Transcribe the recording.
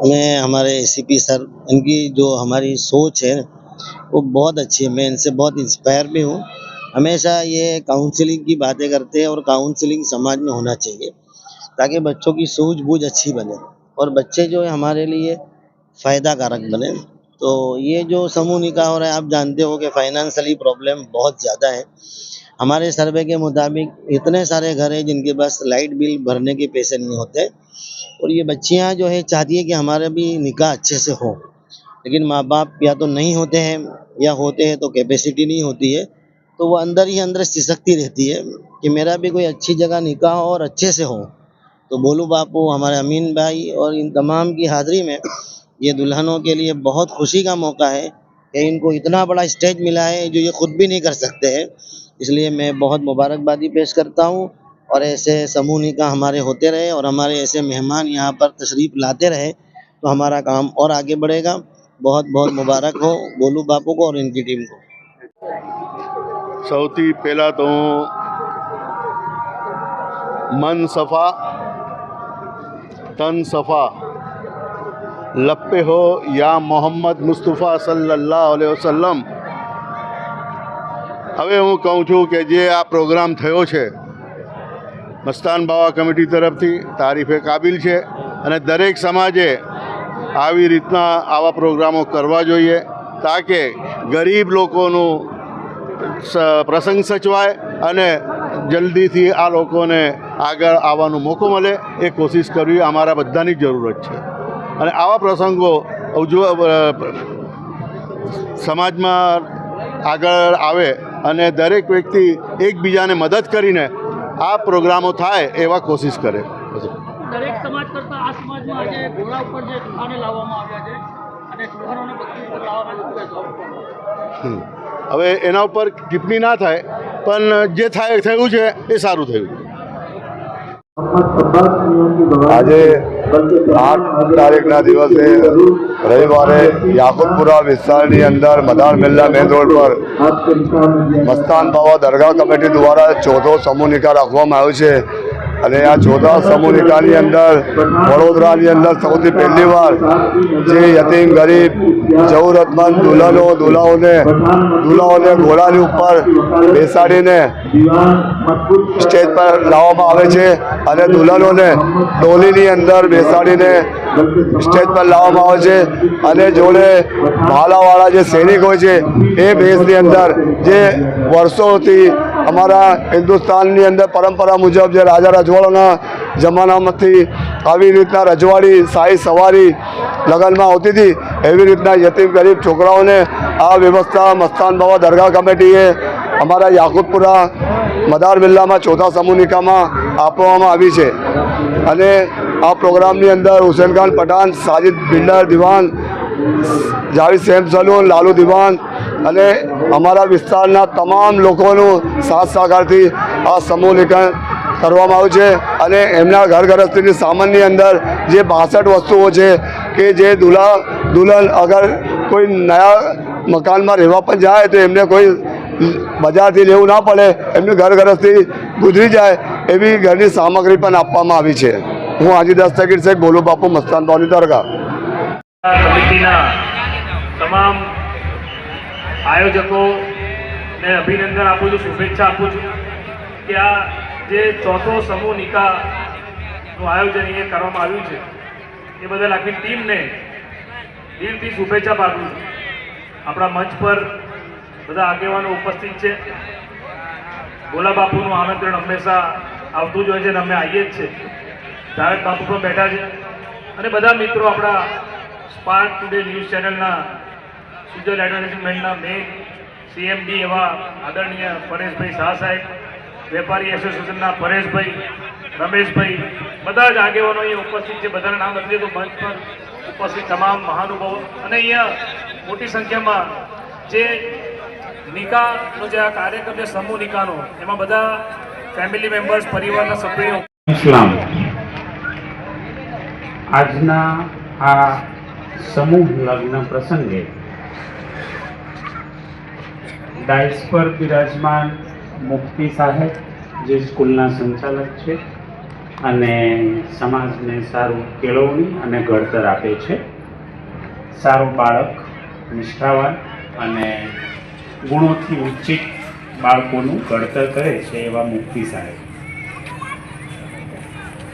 मैं हमारे ACP sir, इनकी जो हमारी सोच है वो बहुत अच्छी है। मैं इनसे बहुत इंस्पायर भी हूँ। हमेशा ये काउंसलिंग की बातें करते हैं और काउंसलिंग समाज में होना चाहिए ताकि बच्चों की सूझबूझ अच्छी बने और बच्चे जो है हमारे लिए फ़ायदा कारक बने। तो ये जो समूह निकाह हो रहा है, आप जानते हो कि फाइनेंशियली प्रॉब्लम बहुत ज़्यादा है। हमारे सर्वे के मुताबिक इतने सारे घर हैं जिनके पास लाइट बिल भरने के पैसे नहीं होते और ये बच्चियाँ जो है चाहती है कि हमारा भी निकाह अच्छे से हो, लेकिन माँ-बाप या तो नहीं होते हैं या होते हैं तो कैपेसिटी नहीं होती है, तो वो अंदर ही अंदर सिसकती रहती है कि मेरा भी कोई अच्छी जगह निकाह हो और अच्छे से हो। तो भोलू बापू, हमारे अमीन भाई और इन तमाम की हाज़िरी में ये दुल्हनों के लिए बहुत खुशी का मौका है कि इनको इतना बड़ा स्टेज मिला है जो ये खुद भी नहीं कर सकते हैं। इसलिए मैं बहुत मुबारकबादी पेश करता हूँ और ऐसे समूह निकाह हमारे होते रहे और हमारे ऐसे मेहमान यहाँ पर तशरीफ़ लाते रहे तो हमारा काम और आगे बढ़ेगा। बहुत बहुत मुबारक हो भोलू बापू को और इनकी टीम को। સૌથી પહેલાં તો હું મન સફા તન સફા લપ્પે હો યા મોહમ્મદ મુસ્તફા સલ્લલ્લાહુ અલૈહિ વસલ્લમ. હવે હું કહું છું કે જે આ પ્રોગ્રામ થયો છે મસ્તાન બાવા કમિટી તરફથી તારીફે કાબિલ છે અને દરેક સમાજે આવી રીતના આવા પ્રોગ્રામો કરવા જોઈએ તાકે ગરીબ લોકોનું પ્રસંગ સચવાય અને જલ્દીથી આ લોકોને આગળ આવવાનો મોકો મળે એ કોશિશ કરવી અમારા બધાની જરૂરત છે. અને આવા પ્રસંગો સમાજમાં આગળ આવે અને દરેક વ્યક્તિ એકબીજાને મદદ કરીને આ પ્રોગ્રામો થાય એવા કોશિશ કરે. દરેક સમાજ કરતાં આ સમાજમાં આજે ઘોડા ઉપર જે દુલ્હાને લાવવામાં આવ્યા છે અને દુલ્હનોને બકરી ઉપર લાવવામાં હવે એના ઉપર ટિપ્પણી ના થાય પણ જે થયું છે એ સારું થયું છે. આજે 8 તારીખના દિવસે રવિવારે યાકુતપુરા વિસ્તારની અંદર મદાર મિલ્લા મેન રોડ પર મસ્તાન બાવા દરગાહ કમિટી દ્વારા ચોથો સમૂહ નિકાહ રાખવામાં આવ્યો છે અને આ ચોથા સમૂહ નિકાહની અંદર વડોદરાની અંદર સૌથી પહેલી વાર જે યતીમ ગરીબ જરૂરતમંદ દુલ્હાઓને ઘોડાની ઉપર બેસાડીને સ્ટેજ પર લાવવામાં આવે છે અને દુલ્હનોને ડોલીની અંદર બેસાડીને સ્ટેજ પર લાવવામાં આવે છે અને જોડે ભાલાવાળા જે સૈનિક હોય છે એ બેસની અંદર જે વર્ષોથી અમારા હિન્દુસ્તાનની અંદર પરંપરા મુજબ જે રાજા રજવાડાના જમાનામાંથી આવી રીતના રજવાડી શાહી સવારી લગ્નમાં આવતી હતી એવી રીતના યતીમ ગરીબ છોકરાઓને આ વ્યવસ્થા મસ્તાન બાવા દરગાહ કમિટીએ અમારા યાકુતપુરા મદાર મિલ્લામાં ચોથા સમૂહ નિકાહમાં આપવામાં આવી છે. અને આ પ્રોગ્રામની અંદર હુસેન ખાન પઠાણ, સાજિદ બિલ્ડર દિવાન, જાવેદ સેમ સલૂન, લાલુ દિવાન અને અમારા વિસ્તારના તમામ લોકોનું સાથ સહકારથી આ સમૂહ નિકાહ કરવામાં આવ્યું છે. અને એમના ઘર ગૃહસ્થીની સામાનની અંદર જે 62 વસ્તુઓ છે કે જે દુલ્હન અગર કોઈ નયા મકાનમાં રહેવા પણ જાય તો એમને કોઈ બજારથી લેવું ના પડે, એમની ઘર ગૃહસ્થી ગુજરી જાય એવી ઘરની સામગ્રી પણ આપવામાં આવી છે. હું હાજી દસ્તગીર શેખ ભોલુ બાપુ મસ્તાન બાવાની દરગાહ કમિટીના તમામ આયોજકોને અભિનંદન આપું છું, શુભેચ્છા આપું છું કે આ જે ચોથો સમૂહ નિકાહનું આયોજન એ કરવામાં આવ્યું છે એ બદલ આખી ટીમને દિલથી શુભેચ્છા પાઠવું છું. આપણા મંચ પર બધા આગેવાનો ઉપસ્થિત છે. ભોલા બાપુનું આમંત્રણ હંમેશા આવતું જ હોય છે અને અમે આવીએ જ છે. જાવેદ બાપુ પણ બેઠા છે અને બધા મિત્રો આપણા સ્પાર્ક ટુડે ન્યૂઝ ચેનલના સુજલ એડવર્ટાઇઝમેન્ટના મેઇન CMD એવા આદરણીય પરેશભાઈ શાહ સાહેબ, વેપારી એસોસિએશનના પરેશભાઈ, રમેશભાઈ, બધા જ આગેવાનો અહીંયા ઉપસ્થિત છે. બધાના નામ લખીએ તો મંચ પર ઉપસ્થિત તમામ મહાનુભાવો અને અહીંયા મોટી સંખ્યામાં જે નિકાહનો જે આ કાર્યક્રમ છે સમૂહ નિકાહનો એમાં બધા ફેમિલી મેમ્બર્સ, પરિવારના સભ્યો. ઇસ્લામ આજના આ સમૂહ લગ્ન પ્રસંગે ડાયસ પર બિરાજમાન મુફ્તી સાહેબ જે સ્કૂલના સંચાલક છે, અને સમાજને સારું કેળવણી અને ઘડતર આપે છે. સારું બાળક, નિષ્ઠાવાન અને ગુણોથી ઉચ્ચિત બાળકોનું ઘડતર કરે છે એવા મુક્તિ સાહેબ.